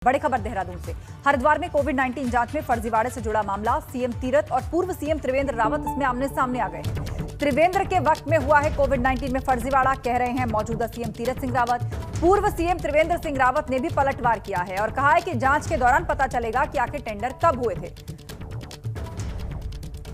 बड़ी खबर देहरादून से। हरिद्वार में कोविड-19 जांच में फर्जीवाड़े से जुड़ा मामला, सीएम तीरथ और पूर्व सीएम त्रिवेंद्र रावत इसमें आमने सामने आ गए हैं। त्रिवेंद्र के वक्त में हुआ है कोविड-19 में फर्जीवाड़ा, कह रहे हैं मौजूदा सीएम तीरथ सिंह रावत। पूर्व सीएम त्रिवेंद्र सिंह रावत ने भी पलटवार किया है और कहा है कि जांच के दौरान पता चलेगा कि आखिर टेंडर कब हुए थे।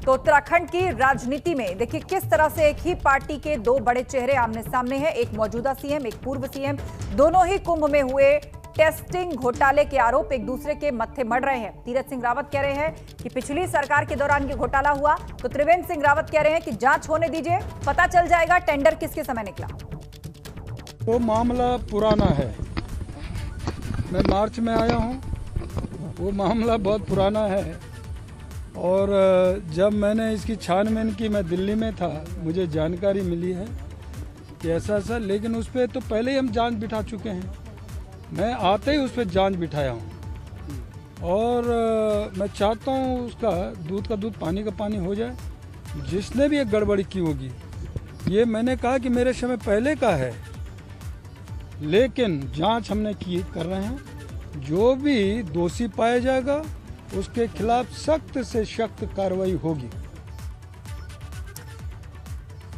तो उत्तराखंड की राजनीति में देखिए किस तरह से एक ही पार्टी के दो बड़े चेहरे आमने सामने हैं, एक मौजूदा सीएम, एक पूर्व सीएम। दोनों ही कुंभ में हुए टेस्टिंग घोटाले के आरोप एक दूसरे के मत्थे मढ़ रहे हैं। तीरथ सिंह रावत कह रहे हैं कि पिछली सरकार के दौरान ये घोटाला हुआ, तो त्रिवेंद्र सिंह रावत कह रहे हैं कि जांच होने दीजिए, पता चल जाएगा टेंडर किसके समय निकला। वो मामला पुराना है, मैं मार्च में आया हूँ, वो मामला बहुत पुराना है। और जब मैंने इसकी छानबीन की, मैं दिल्ली में था, मुझे जानकारी मिली है कि ऐसा ऐसा, लेकिन उस पर तो पहले ही हम जांच बिठा चुके हैं। मैं आते ही उस पर जांच बिठाया हूँ और मैं चाहता हूँ उसका दूध का दूध पानी का पानी हो जाए। जिसने भी एक गड़बड़ी की होगी, ये मैंने कहा कि मेरे समय पहले का है, लेकिन जांच हमने की कर रहे हैं। जो भी दोषी पाया जाएगा उसके खिलाफ सख्त से सख्त कार्रवाई होगी।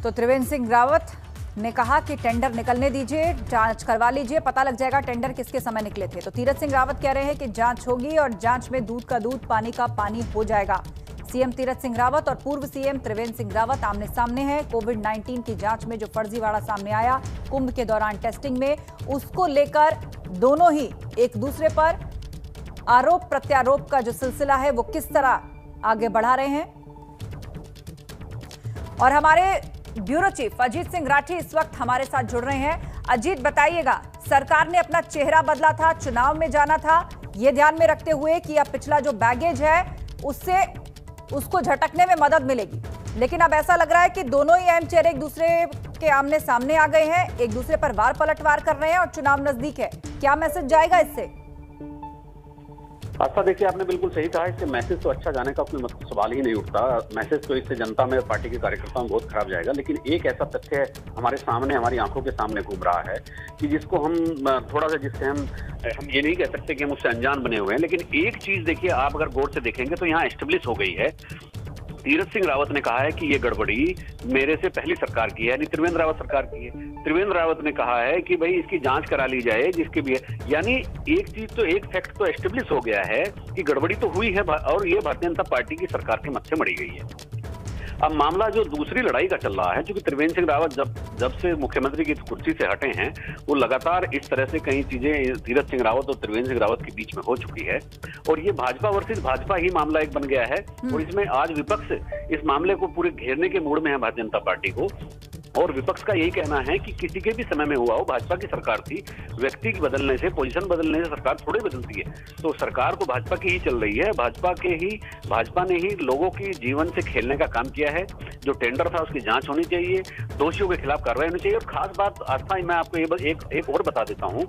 तो त्रिवेंद्र सिंह रावत ने कहा कि टेंडर निकलने दीजिए, जांच करवा लीजिए, पता लग जाएगा टेंडर किसके समय निकले थे। तो तीरथ सिंह रावत कह रहे हैं कि जांच होगी और जांच में दूध का दूध पानी का पानी हो जाएगा। सीएम तीरथ सिंह रावत और पूर्व सीएम त्रिवेंद्र सिंह रावत आमने सामने हैं। कोविड-19 की जांच में जो फर्जीवाड़ा सामने आया कुंभ के दौरान टेस्टिंग में, उसको लेकर दोनों ही एक दूसरे पर आरोप प्रत्यारोप का जो सिलसिला है वो किस तरह आगे बढ़ा रहे हैं। और हमारे ब्यूरो चीफ अजीत सिंह राठी इस वक्त हमारे साथ जुड़ रहे हैं। अजीत, बताइएगा, सरकार ने अपना चेहरा बदला था, चुनाव में जाना था, ये ध्यान में रखते हुए कि अब पिछला जो बैगेज है उससे उसको झटकने में मदद मिलेगी, लेकिन अब ऐसा लग रहा है कि दोनों ही अहम चेहरे एक दूसरे के आमने सामने आ गए हैं, एक दूसरे पर वार पलटवार कर रहे हैं और चुनाव नजदीक है। क्या मैसेज जाएगा इससे? आस्था, देखिए आपने बिल्कुल सही कहा, इससे मैसेज तो अच्छा जाने का अपने मतलब सवाल ही नहीं उठता। मैसेज तो इससे जनता में, पार्टी के कार्यकर्ताओं में बहुत खराब जाएगा। लेकिन एक ऐसा तथ्य है हमारे सामने, हमारी आंखों के सामने घूम रहा है कि जिसको हम थोड़ा सा, जिससे हम ये नहीं कह सकते कि हम उससे अनजान बने हुए हैं। लेकिन एक चीज देखिए, आप अगर गौर से देखेंगे तो यहाँ एस्टेब्लिश हो गई है। तीरथ सिंह रावत ने कहा है कि ये गड़बड़ी मेरे से पहली सरकार की है, यानी त्रिवेंद्र रावत सरकार की है। त्रिवेंद्र रावत ने कहा है कि भाई इसकी जांच करा ली जाए, जिसके भी है। यानी एक चीज तो, एक फैक्ट तो एस्टेब्लिश हो गया है कि गड़बड़ी तो हुई है और ये भारतीय जनता पार्टी की सरकार के मत्थे मढ़ी गई है। अब मामला जो दूसरी लड़ाई का चल रहा है, क्योंकि त्रिवेंद्र सिंह रावत जब से मुख्यमंत्री की कुर्सी से हटे हैं, वो लगातार इस तरह से कई चीजें तीरथ सिंह रावत और त्रिवेंद्र सिंह रावत के बीच में हो चुकी है और ये भाजपा वर्सेस भाजपा ही मामला एक बन गया है। और इसमें आज विपक्ष इस मामले को पूरे घेरने के मूड में है भारतीय जनता पार्टी को। और विपक्ष का यही कहना है कि किसी के भी समय में हुआ हो, भाजपा की सरकार थी, व्यक्ति की बदलने से, पोजीशन बदलने से सरकार थोड़ी बदलती है। तो सरकार तो भाजपा की ही चल रही है, भाजपा ने ही लोगों की जीवन से खेलने का काम किया है। जो टेंडर था उसकी जांच होनी चाहिए, दोषियों के खिलाफ कार्रवाई होनी चाहिए। और खास बात आस्था, मैं आपको एक और बता देता हूँ,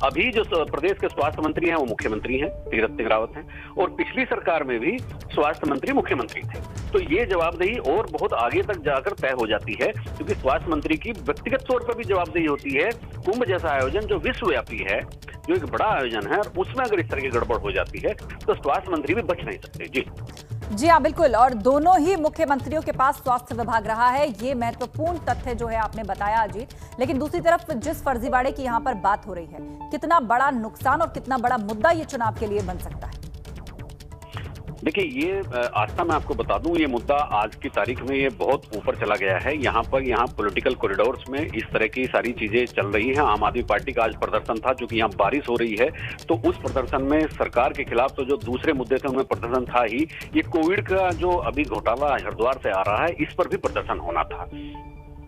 अभी जो प्रदेश के स्वास्थ्य मंत्री हैं वो मुख्यमंत्री हैं, तीरथ सिंह रावत हैं, और पिछली सरकार में भी स्वास्थ्य मंत्री मुख्यमंत्री थे। तो ये जवाबदेही और बहुत आगे तक जाकर तय हो जाती है, क्योंकि स्वास्थ्य मंत्री की व्यक्तिगत तौर पर भी जवाबदेही होती है। कुंभ जैसा आयोजन जो विश्वव्यापी है, जो एक बड़ा आयोजन है, और उसमें अगर इस तरह की गड़बड़ हो जाती है तो स्वास्थ्य मंत्री भी बच नहीं सकते। जी हाँ, बिल्कुल। और दोनों ही मुख्यमंत्रियों के पास स्वास्थ्य विभाग रहा है, ये महत्वपूर्ण तथ्य जो है आपने बताया अजीत। लेकिन दूसरी तरफ जिस फर्जीवाड़े की यहाँ पर बात हो रही है, कितना बड़ा नुकसान और कितना बड़ा मुद्दा ये चुनाव के लिए बन सकता है? देखिए, ये आस्था, मैं आपको बता दूं, ये मुद्दा आज की तारीख में ये बहुत ऊपर चला गया है। यहाँ पॉलिटिकल कॉरिडोर्स में इस तरह की सारी चीजें चल रही हैं। आम आदमी पार्टी का आज प्रदर्शन था, क्योंकि यहाँ बारिश हो रही है, तो उस प्रदर्शन में सरकार के खिलाफ तो जो दूसरे मुद्दे थे उनमें प्रदर्शन था ही। ये कोविड का जो अभी घोटाला हरिद्वार से आ रहा है, इस पर भी प्रदर्शन होना था।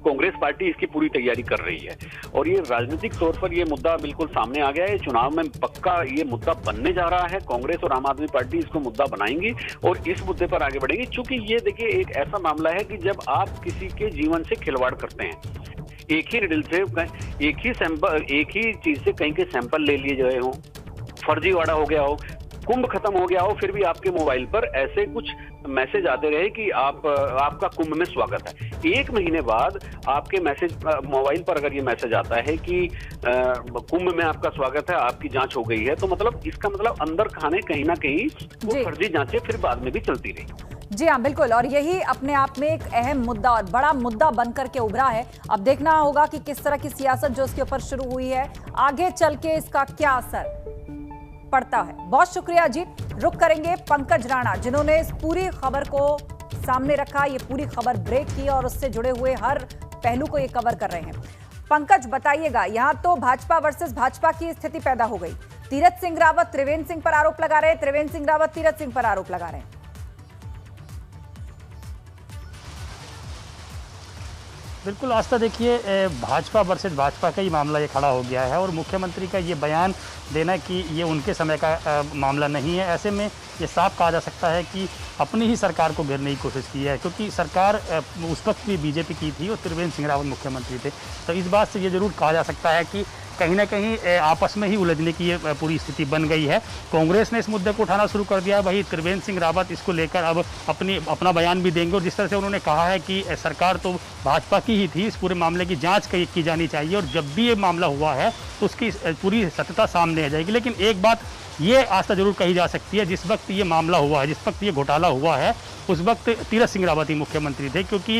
कांग्रेस पार्टी इसकी पूरी तैयारी कर रही है और ये राजनीतिक तौर पर ये मुद्दा बिल्कुल सामने आ गया है। चुनाव में पक्का ये मुद्दा बनने जा रहा है। कांग्रेस और आम आदमी पार्टी इसको मुद्दा बनाएंगी और इस मुद्दे पर आगे बढ़ेंगी, क्योंकि ये देखिए एक ऐसा मामला है कि जब आप किसी के जीवन से खिलवाड़ करते हैं, एक ही रिडल से, एक ही चीज से कहीं के सैंपल ले लिए गए हों, फर्जीवाड़ा हो गया हो, कुंभ खत्म हो गया हो फिर भी आपके मोबाइल पर ऐसे कुछ मैसेज आते रहे कि आपका कुंभ में स्वागत है। 1 महीने बाद आपके मैसेज मोबाइल पर अगर ये मैसेज आता है कि कुंभ में आपका स्वागत है, आपकी जांच हो गई है, तो मतलब इसका मतलब अंदर खाने कहीं ना कहीं वो फर्जी जांचें फिर बाद में भी चलती रही। जी हाँ, बिल्कुल। और यही अपने आप में एक अहम मुद्दा और बड़ा मुद्दा बनकर के उभरा है। अब देखना होगा कि किस तरह की सियासत जो इसके ऊपर शुरू हुई है, आगे चल के इसका क्या असर पड़ता है। बहुत शुक्रिया अजीत। रुक करेंगे पंकज राणा, जिन्होंने इस पूरी खबर को सामने रखा, ये पूरी खबर ब्रेक की और उससे जुड़े हुए हर पहलू को ये कवर कर रहे हैं। पंकज, बताइएगा, यहां तो भाजपा वर्सेस भाजपा की स्थिति पैदा हो गई। तीरथ सिंह रावत त्रिवेंद्र सिंह पर आरोप लगा रहे हैं, त्रिवेंद्र सिंह रावत तीरथ सिंह पर आरोप लगा रहे हैं। बिल्कुल आस्था, देखिए भाजपा वर्सेस भाजपा का ही मामला ये खड़ा हो गया है और मुख्यमंत्री का ये बयान देना कि ये उनके समय का मामला नहीं है, ऐसे में ये साफ कहा जा सकता है कि अपनी ही सरकार को घेरने की कोशिश की है, क्योंकि सरकार उस वक्त भी बीजेपी की थी और त्रिवेंद्र सिंह रावत मुख्यमंत्री थे। तो इस बात से ये जरूर कहा जा सकता है कि कहीं ना कहीं आपस में ही उलझने की ये पूरी स्थिति बन गई है। कांग्रेस ने इस मुद्दे को उठाना शुरू कर दिया है। वही त्रिवेंद्र सिंह रावत इसको लेकर अब अपना बयान भी देंगे और जिस तरह से उन्होंने कहा है कि सरकार तो भाजपा की ही थी, इस पूरे मामले की जांच की जानी चाहिए और जब भी ये मामला हुआ है तो उसकी पूरी सत्यता सामने आ जाएगी। लेकिन एक बात ये आस्था जरूर कही जा सकती है, जिस वक्त ये मामला हुआ है, जिस वक्त ये घोटाला हुआ है, उस वक्त तीरथ सिंह रावत ही मुख्यमंत्री थे, क्योंकि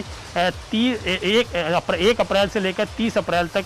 1 अप्रैल से लेकर 30 अप्रैल तक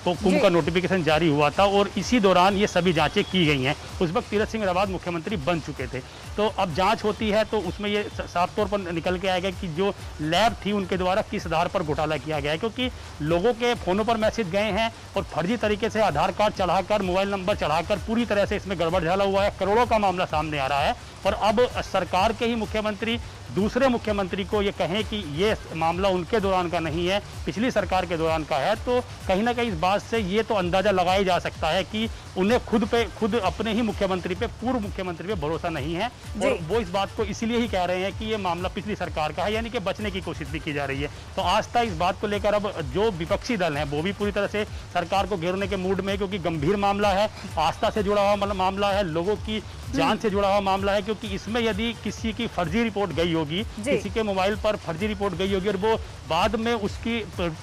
कुंभ का नोटिफिकेशन जारी हुआ था और इसी दौरान ये सभी जांचें की गई हैं। उस वक्त तीरथ सिंह रावत मुख्यमंत्री बन चुके थे। तो अब जांच होती है तो उसमें ये साफ तौर पर निकल के आएगा कि जो लैब थी उनके द्वारा किस आधार पर घोटाला किया गया है, क्योंकि लोगों के फोनों पर मैसेज गए हैं और फर्जी तरीके से आधार कार्ड चढ़ाकर, मोबाइल नंबर चढ़ाकर पूरी तरह से इसमें गड़बड़ झाला हुआ है। करोड़ों का मामला सामने आ रहा है और अब सरकार के ही मुख्यमंत्री दूसरे मुख्यमंत्री को ये कहें कि ये मामला उनके दौरान का नहीं है, पिछली सरकार के दौरान का है, तो कहीं ना कहीं इस बात से ये तो अंदाजा लगाया जा सकता है कि उन्हें खुद अपने ही मुख्यमंत्री पे, पूर्व मुख्यमंत्री पे भरोसा नहीं है और वो इस बात को इसलिए ही कह रहे हैं कि ये मामला पिछली सरकार का है, यानी कि बचने की कोशिश भी की जा रही है। तो आस्था इस बात को लेकर अब जो विपक्षी दल हैं वो भी पूरी तरह से सरकार को घेरने के मूड में है, क्योंकि गंभीर मामला है, आस्था से जुड़ा हुआ मामला है, लोगों की जान से जुड़ा हुआ मामला है, क्योंकि इसमें यदि किसी की फर्जी रिपोर्ट गई होगी, किसी के मोबाइल पर फर्जी रिपोर्ट गई होगी और वो बाद में उसकी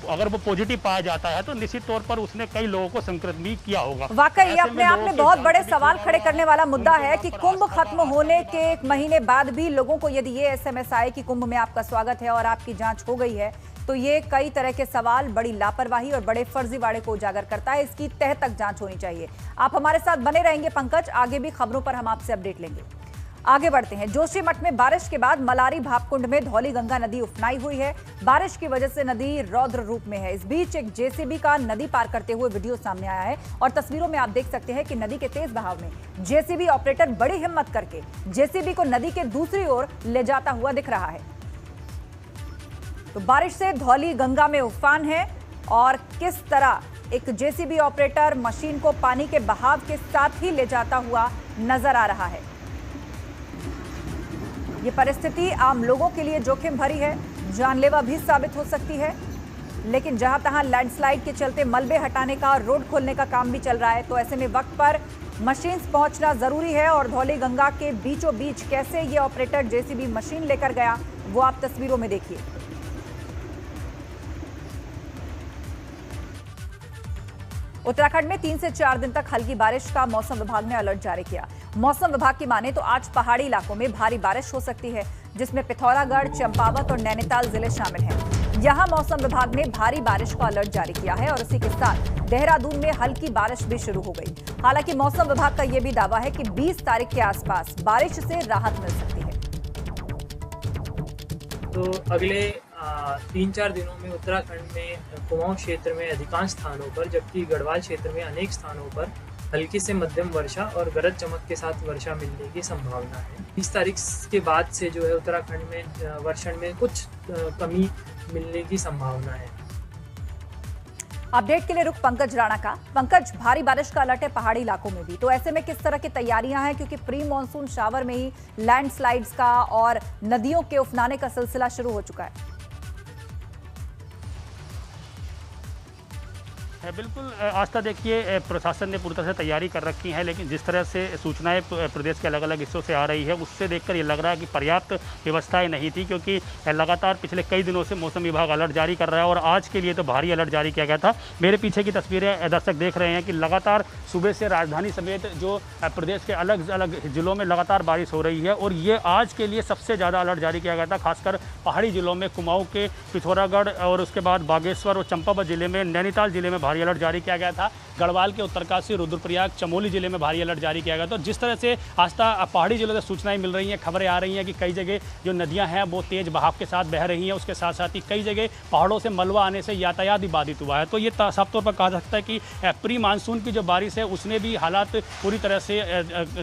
अगर वो पॉजिटिव पाया जाता है तो निश्चित तौर पर उसने कई लोगों को संक्रमित भी किया होगा। वाकई ये अपने आप में बहुत बड़े सवाल खड़े करने वाला मुद्दा है कि कुंभ खत्म होने के 1 महीने बाद भी लोगों को यदि ये SMS आए कि कुंभ में आपका स्वागत है और आपकी जांच हो गई है, तो ये कई तरह के सवाल, बड़ी लापरवाही और बड़े फर्जीवाड़े को उजागर करता है। इसकी तह तक जांच होनी चाहिए। आप हमारे साथ बने रहेंगे पंकज, आगे भी खबरों पर हम आपसे अपडेट लेंगे। आगे बढ़ते हैं। जोशीमठ में बारिश के बाद मलारी भापकुंड में धौली गंगा नदी उफनाई हुई है। बारिश की वजह से नदी रौद्र रूप में है। इस बीच एक जेसीबी का नदी पार करते हुए वीडियो सामने आया है और तस्वीरों में आप देख सकते हैं कि नदी के तेज बहाव में जेसीबी ऑपरेटर बड़ी हिम्मत करके जेसीबी को नदी के दूसरी ओर ले जाता हुआ दिख रहा है। तो बारिश से धौली गंगा में उफान है और किस तरह एक जेसीबी ऑपरेटर मशीन को पानी के बहाव के साथ ही ले जाता हुआ नजर आ रहा है। ये परिस्थिति आम लोगों के लिए जोखिम भरी है, जानलेवा भी साबित हो सकती है। लेकिन जहां तहां लैंडस्लाइड के चलते मलबे हटाने का और रोड खोलने का काम भी चल रहा है, तो ऐसे में वक्त पर मशीन्स पहुंचना जरूरी है। और धौली गंगा के बीचों बीच कैसे ये ऑपरेटर जेसीबी मशीन लेकर गया, वो आप तस्वीरों में देखिए। उत्तराखंड में 3 से 4 दिन तक हल्की बारिश का मौसम विभाग ने अलर्ट जारी किया। मौसम विभाग की माने तो आज पहाड़ी इलाकों में भारी बारिश हो सकती है, जिसमें पिथौरागढ़, चंपावत और नैनीताल जिले शामिल हैं। यहां मौसम विभाग ने भारी बारिश का अलर्ट जारी किया है और इसी के साथ देहरादून में हल्की बारिश भी शुरू हो गई। हालांकि मौसम विभाग का यह भी दावा है कि 20 तारीख के आसपास बारिश से राहत मिल सकती है। तो अगले 3-4 दिनों में उत्तराखंड में कुमाऊं क्षेत्र में अधिकांश स्थानों पर, जबकि गढ़वाल क्षेत्र में अनेक स्थानों पर हल्की से मध्यम वर्षा और गरज चमक के साथ वर्षा मिलने की संभावना है। 20 तारीख के बाद से जो है उत्तराखंड में वर्षण में कुछ कमी मिलने की संभावना है। अपडेट के लिए रुक पंकज राणा का। पंकज, भारी बारिश का अलर्ट है पहाड़ी इलाकों में भी, तो ऐसे में किस तरह की तैयारियां हैं, क्योंकि प्री मॉनसून शावर में ही लैंडस्लाइड्स का और नदियों के उफनाने का सिलसिला शुरू हो चुका है। बिल्कुल आस्था, देखिए प्रशासन ने पूरी तरह से तैयारी कर रखी है, लेकिन जिस तरह से सूचनाएं प्रदेश के अलग अलग हिस्सों से आ रही है उससे देखकर ये लग रहा है कि पर्याप्त व्यवस्थाएं नहीं थी, क्योंकि लगातार पिछले कई दिनों से मौसम विभाग अलर्ट जारी कर रहा है और आज के लिए तो भारी अलर्ट जारी किया गया था। मेरे पीछे की तस्वीरें दर्शक देख रहे हैं कि लगातार सुबह से राजधानी समेत जो प्रदेश के अलग अलग जिलों में लगातार बारिश हो रही है और ये आज के लिए सबसे ज़्यादा अलर्ट जारी किया गया था। खासकर पहाड़ी जिलों में कुमाऊं के पिथौरागढ़ और उसके बाद बागेश्वर और चंपावत जिले में, नैनीताल जिले में भारी अलर्ट जारी किया गया था। गढ़वाल के उत्तरकाशी, रुद्रप्रयाग, चमोली जिले में भारी अलर्ट जारी किया गया था। जिस तरह से आस्था पहाड़ी जिलों से सूचनाएं मिल रही हैं, खबरें आ रही हैं कि कई जगह जो नदियां हैं वो तेज बहाव के साथ बह रही हैं, उसके साथ साथ ही कई जगह पहाड़ों से मलबा आने से यातायात भी बाधित हुआ है। तो ये साफ तौर पर कहा जा सकता है कि प्री मानसून की जो बारिश है उसने भी हालात पूरी तरह से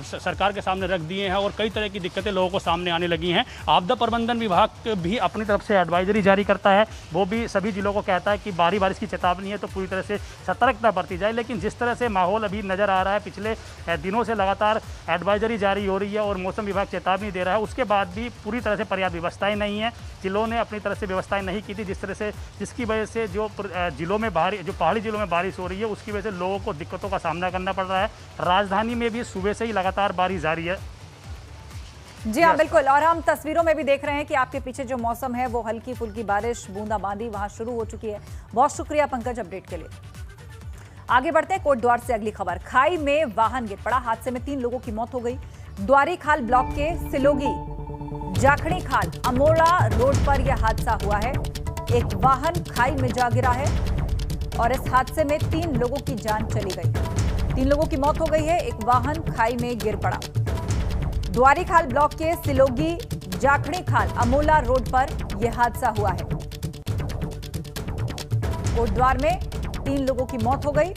सरकार के सामने रख दिए हैं और कई तरह की दिक्कतें लोगों को सामने आने लगी हैं। आपदा प्रबंधन विभाग भी अपनी तरफ से एडवाइजरी जारी करता है, वो भी सभी जिलों को कहता है कि भारी बारिश की चेतावनी है तो पूरी तरह से सतर्कता बरती जाए। लेकिन जिस तरह से माहौल अभी नज़र आ रहा है, पिछले दिनों से लगातार एडवाइजरी जारी हो रही है और मौसम विभाग चेतावनी दे रहा है, उसके बाद भी पूरी तरह से पर्याप्त व्यवस्थाएं नहीं हैं। जिलों ने अपनी तरफ से व्यवस्थाएं नहीं की थी, जिसकी वजह से जो जिलों में पहाड़ी जिलों में बारिश हो रही है उसकी वजह से लोगों को दिक्कतों का सामना करना पड़ रहा है। राजधानी में भी सुबह से ही लगातार बारिश जारी है। जी हाँ, बिल्कुल। और हम तस्वीरों में भी देख रहे हैं कि आपके पीछे जो मौसम है वो हल्की फुल्की बारिश, बूंदाबांदी वहां शुरू हो चुकी है। बहुत शुक्रिया पंकज अपडेट के लिए। आगे बढ़ते हैं कोटद्वार से अगली खबर। खाई में वाहन गिर पड़ा, हादसे में 3 लोगों की मौत हो गई। द्वारी खाल ब्लॉक के सिलोगी जाखड़ी खाल अमोड़ा रोड पर यह हादसा हुआ है। एक वाहन खाई में जा गिरा है और इस हादसे में 3 लोगों की जान चली गई। 3 लोगों की मौत हो गई है, एक वाहन खाई में गिर पड़ा। द्वारी खाल ब्लॉक के सिलोगी जाखड़ी खाल अमोला रोड पर यह हादसा हुआ है। कोटद्वार में 3 लोगों की मौत हो गई।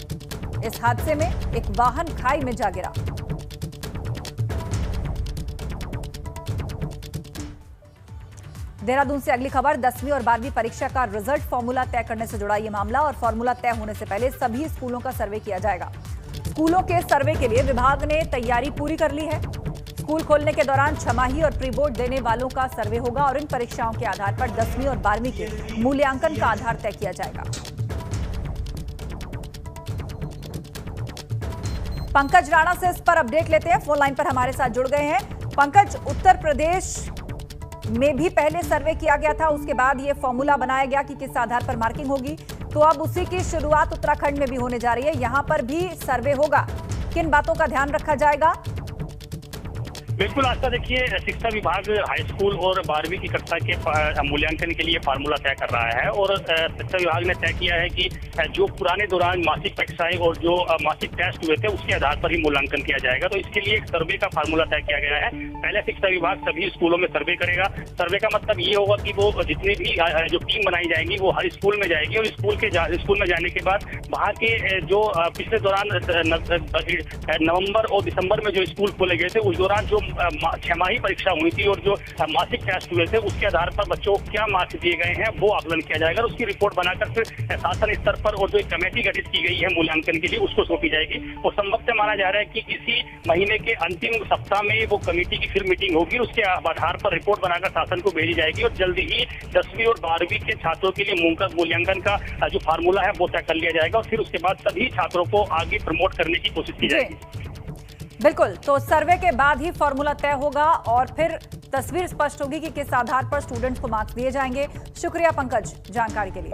इस हादसे में एक वाहन खाई में जा गिरा। देहरादून से अगली खबर। 10वीं और 12वीं परीक्षा का रिजल्ट फॉर्मूला तय करने से जुड़ा यह मामला और फॉर्मूला तय होने से पहले सभी स्कूलों का सर्वे किया जाएगा। स्कूलों के सर्वे के लिए विभाग ने तैयारी पूरी कर ली है। स्कूल खोलने के दौरान छमाही और प्री बोर्ड देने वालों का सर्वे होगा और इन परीक्षाओं के आधार पर 10वीं और 12वीं के मूल्यांकन का आधार तय किया जाएगा। पंकज राणा से इस पर अपडेट लेते हैं, फोन लाइन पर हमारे साथ जुड़ गए हैं। पंकज, उत्तर प्रदेश में भी पहले सर्वे किया गया था, उसके बाद ये फॉर्मूला बनाया गया कि किस आधार पर मार्किंग होगी, तो अब उसी की शुरुआत उत्तराखंड में भी होने जा रही है। यहां पर भी सर्वे होगा, किन बातों का ध्यान रखा जाएगा? बिल्कुल आस्था, देखिए शिक्षा विभाग हाई स्कूल और 12वीं की कक्षा के मूल्यांकन के लिए फार्मूला तय कर रहा है और शिक्षा विभाग ने तय किया है कि जो पुराने दौरान मासिक परीक्षाएं और जो मासिक टेस्ट हुए थे उसके आधार पर ही मूल्यांकन किया जाएगा। तो इसके लिए एक सर्वे का फार्मूला तय किया गया है। पहले शिक्षा विभाग सभी स्कूलों में सर्वे करेगा। सर्वे का मतलब ये होगा कि वो जितनी भी जो टीम बनाई जाएगी वो हर स्कूल में जाएगी और स्कूल में जाने के बाद वहाँ के जो पिछले दौरान नवंबर और दिसंबर में जो स्कूल खोले गए थे उस दौरान जो छमाही परीक्षा हुई थी और जो मासिक टेस्ट हुए थे उसके आधार पर बच्चों को क्या मार्क्स दिए गए हैं वो आकलन किया जाएगा और उसकी रिपोर्ट बनाकर फिर शासन स्तर पर और जो एक कमेटी गठित की गई है मूल्यांकन के लिए उसको सौंपी जाएगी। और संभव से माना जा रहा है कि इसी महीने के अंतिम सप्ताह में वो कमेटी की फिर मीटिंग होगी, उसके आधार पर रिपोर्ट बनाकर शासन को भेजी जाएगी और जल्दी ही 10वीं और 12वीं के छात्रों के लिए मूल्यांकन का जो फार्मूला है वो तय कर लिया जाएगा और फिर उसके बाद सभी छात्रों को आगे प्रमोट करने की कोशिश की जाएगी। बिल्कुल, तो सर्वे के बाद ही फॉर्मूला तय होगा और फिर तस्वीर स्पष्ट होगी कि किस आधार पर स्टूडेंट्स को मार्क्स दिए जाएंगे। शुक्रिया पंकज जानकारी के लिए।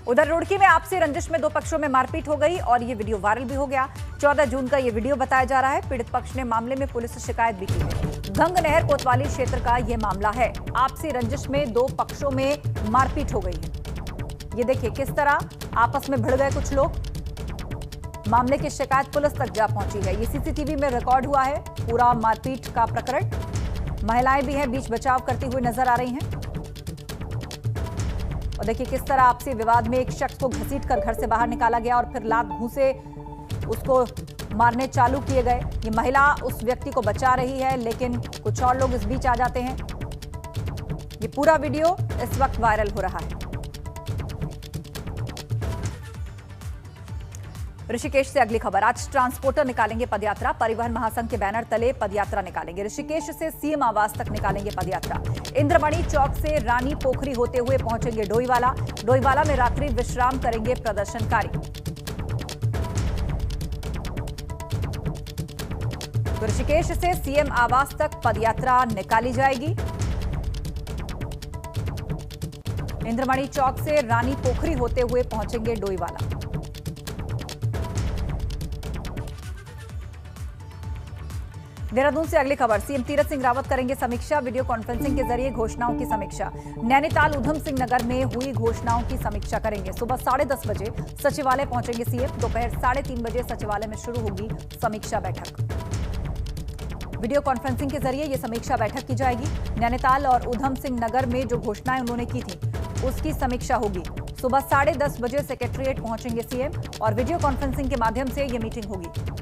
उधर रुड़की में आपसी रंजिश में 2 पक्षों में मारपीट हो गई और ये वीडियो वायरल भी हो गया। 14 जून का ये वीडियो बताया जा रहा है। पीड़ित पक्ष ने मामले में पुलिस से शिकायत भी की है। गंग नहर कोतवाली क्षेत्र का ये मामला है। आपसी रंजिश में 2 पक्षों में मारपीट हो गई है। ये देखिए किस तरह आपस में भिड़ गए कुछ लोग। मामले की शिकायत पुलिस तक जा पहुंची है। ये सीसीटीवी में रिकॉर्ड हुआ है पूरा मारपीट का प्रकरण। महिलाएं भी हैं, बीच बचाव करती हुई नजर आ रही हैं। और देखिए किस तरह आपसी विवाद में एक शख्स को घसीटकर घर से बाहर निकाला गया और फिर लात घूंसे उसको मारने चालू किए गए। ये महिला उस व्यक्ति को बचा रही है लेकिन कुछ और लोग इस बीच आ जाते हैं। ये पूरा वीडियो इस वक्त वायरल हो रहा है। ऋषिकेश से अगली खबर। आज ट्रांसपोर्टर निकालेंगे पदयात्रा। परिवहन महासंघ के बैनर तले पदयात्रा निकालेंगे। ऋषिकेश से सीएम आवास तक निकालेंगे पदयात्रा। इंद्रमणि चौक से रानी पोखरी होते हुए पहुंचेंगे डोईवाला। डोईवाला में रात्रि विश्राम करेंगे प्रदर्शनकारी। तो ऋषिकेश से सीएम आवास तक पदयात्रा निकाली जाएगी। इंद्रमणि चौक से रानी पोखरी होते हुए पहुंचेंगे डोईवाला। देहरादून से अगली खबर। सीएम तीरथ सिंह रावत करेंगे समीक्षा। वीडियो कॉन्फ्रेंसिंग के जरिए घोषणाओं की समीक्षा। नैनीताल उधम सिंह नगर में हुई घोषणाओं की समीक्षा करेंगे। सुबह 10:30 बजे सचिवालय पहुंचेंगे सीएम। दोपहर 3:30 बजे सचिवालय में शुरू होगी समीक्षा बैठक। वीडियो कॉन्फ्रेंसिंग के जरिए यह समीक्षा बैठक की जाएगी। नैनीताल और उधम सिंह नगर में जो घोषणाएं उन्होंने की थी उसकी समीक्षा होगी। सुबह 10:30 बजे सेक्रेटरीट पहुंचेंगे सीएम और वीडियो कॉन्फ्रेंसिंग के माध्यम से यह मीटिंग होगी।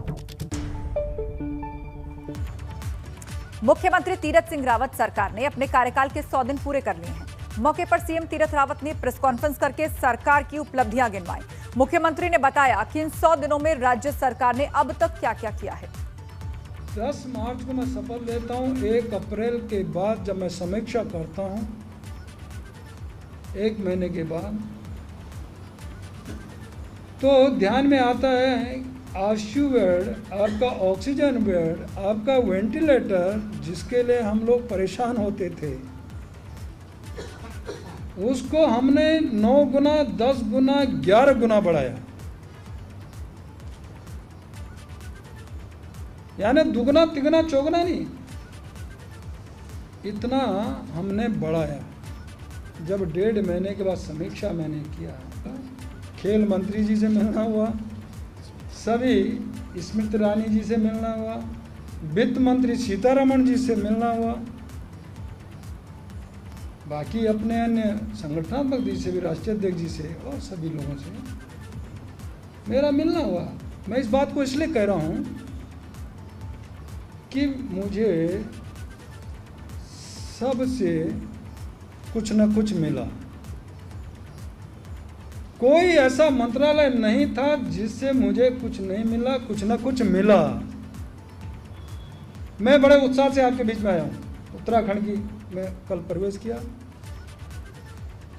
मुख्यमंत्री तीरथ सिंह रावत सरकार ने अपने कार्यकाल के 100 दिन पूरे कर लिए हैं। मौके पर सीएम तीरथ रावत ने प्रेस कॉन्फ्रेंस करके सरकार की उपलब्धियां गिनवाई। मुख्यमंत्री ने बताया कि इन 100 दिनों में राज्य सरकार ने अब तक क्या क्या किया है। 10 मार्च को मैं शपथ लेता हूं। 1 अप्रैल के बाद जब मैं समीक्षा करता हूं, 1 महीने के बाद, तो ध्यान में आता है आईसीयू बेड, आपका ऑक्सीजन बेड, आपका वेंटिलेटर, जिसके लिए हम लोग परेशान होते थे, उसको हमने 9 गुना, 10 गुना, 11 गुना बढ़ाया। यानी दुगना, तिगुना, चौगुना नहीं, इतना हमने बढ़ाया। जब 1.5 महीने के बाद समीक्षा मैंने किया, खेल मंत्री जी से मिलना हुआ, सभी स्मृति ईरानी जी से मिलना हुआ, वित्त मंत्री सीतारमण जी से मिलना हुआ, बाकी अपने अन्य संगठनात्मक जी से भी, राष्ट्रीय अध्यक्ष जी से और सभी लोगों से मेरा मिलना हुआ। मैं इस बात को इसलिए कह रहा हूँ कि मुझे सबसे कुछ न कुछ मिला। कोई ऐसा मंत्रालय नहीं था जिससे मुझे कुछ नहीं मिला, कुछ न कुछ मिला। मैं बड़े उत्साह से आपके बीच में आया हूँ। उत्तराखंड की मैं कल प्रवेश किया।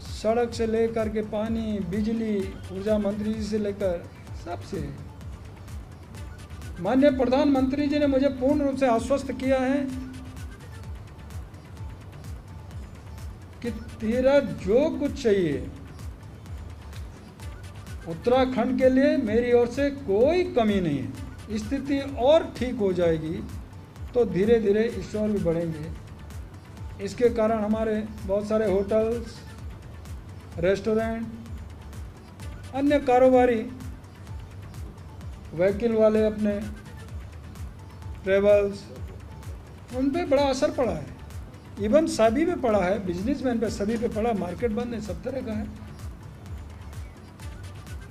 सड़क से लेकर के पानी, बिजली, ऊर्जा मंत्री जी से लेकर सबसे, माननीय प्रधानमंत्री जी ने मुझे पूर्ण रूप से आश्वस्त किया है कि तेरा जो कुछ चाहिए उत्तराखंड के लिए मेरी ओर से कोई कमी नहीं है। स्थिति और ठीक हो जाएगी तो धीरे धीरे ईश्वर भी बढ़ेंगे। इसके कारण हमारे बहुत सारे होटल्स, रेस्टोरेंट, अन्य कारोबारी, व्हीकल वाले, अपने ट्रेवल्स, उन पे बड़ा असर पड़ा है। इवन सभी पे पड़ा है, बिजनेसमैन पे, सभी पे पड़ा। मार्केट बंद है, सब तरह का है,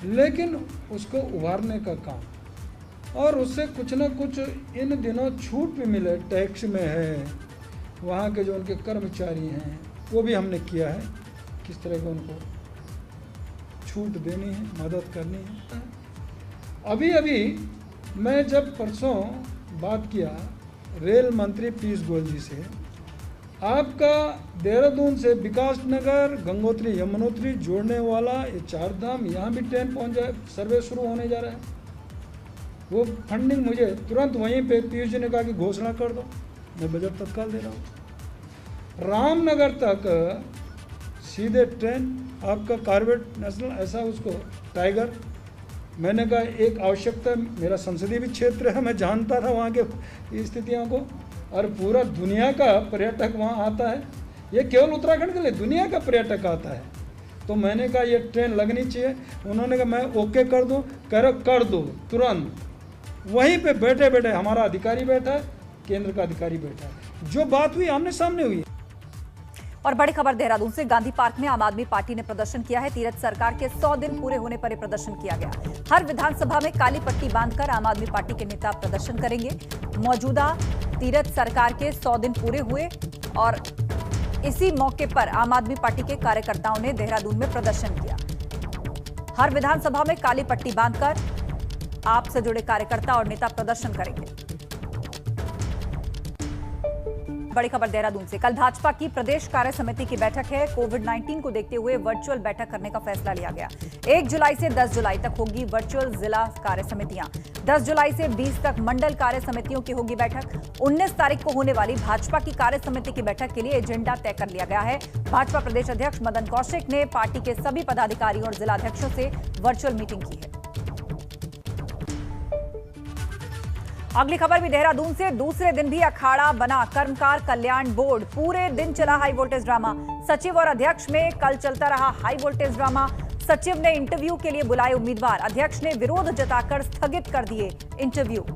लेकिन उसको उभारने का काम, और उससे कुछ ना कुछ इन दिनों छूट भी मिले। टैक्स में है, वहाँ के जो उनके कर्मचारी हैं वो भी हमने किया है, किस तरह का उनको छूट देनी है, मदद करनी है। अभी मैं जब परसों बात किया रेल मंत्री पीयूष गोयल जी से, आपका देहरादून से विकास नगर, गंगोत्री, यमुनोत्री जोड़ने वाला ये 4 धाम, यहाँ भी ट्रेन पहुँच जाए, सर्वे शुरू होने जा रहा है। वो फंडिंग मुझे तुरंत वहीं पे पीयूष जी ने कहा कि घोषणा कर दो, मैं बजट तत्काल दे रहा हूँ। रामनगर तक सीधे ट्रेन, आपका कॉर्बेट नेशनल, ऐसा उसको टाइगर, मैंने कहा एक आवश्यकता, मेरा संसदीय भी क्षेत्र है, मैं जानता था वहाँ के स्थितियों को, और पूरा दुनिया का पर्यटक वहाँ आता है। ये केवल उत्तराखंड के लिए, दुनिया का पर्यटक आता है। तो मैंने कहा ये ट्रेन लगनी चाहिए। उन्होंने कहा मैं ओके कर दूँ, कर दो तुरंत। वहीं पे बैठे बैठे हमारा अधिकारी बैठा है, केंद्र का अधिकारी बैठा है, जो बात हुई आमने सामने हुई। और बड़ी खबर देहरादून से, गांधी पार्क में आम आदमी पार्टी ने प्रदर्शन किया है। तीरथ सरकार के 100 दिन पूरे होने पर यह प्रदर्शन किया गया। हर विधानसभा में काली पट्टी बांधकर आम आदमी पार्टी के नेता प्रदर्शन करेंगे। मौजूदा तीरथ सरकार के 100 दिन पूरे हुए और इसी मौके पर आम आदमी पार्टी के कार्यकर्ताओं ने देहरादून में प्रदर्शन किया। हर विधानसभा में काली पट्टी बांधकर आप से जुड़े कार्यकर्ता और नेता प्रदर्शन करेंगे। बड़ी खबर देहरादून से। कल भाजपा की प्रदेश कार्य समिति की बैठक है। कोविड-19 को देखते हुए वर्चुअल बैठक करने का फैसला लिया गया। 1 जुलाई से 10 जुलाई तक होगी वर्चुअल जिला कार्य समितियां। 10 जुलाई से 20 तक मंडल कार्य समितियों की होगी बैठक। 19 तारीख को होने वाली भाजपा की कार्य समिति की बैठक के लिए एजेंडा तय कर लिया गया है। भाजपा प्रदेश अध्यक्ष मदन कौशिक ने पार्टी के सभी पदाधिकारियों और जिलाध्यक्षों से वर्चुअल मीटिंग की है। अगली खबर भी देहरादून से। दूसरे दिन भी अखाड़ा बना कर्मकार कल्याण बोर्ड। पूरे दिन चला हाई वोल्टेज ड्रामा। सचिव और अध्यक्ष में कल चलता रहा हाई वोल्टेज ड्रामा। सचिव ने इंटरव्यू के लिए बुलाए उम्मीदवार, अध्यक्ष ने विरोध जताकर स्थगित कर दिए इंटरव्यू।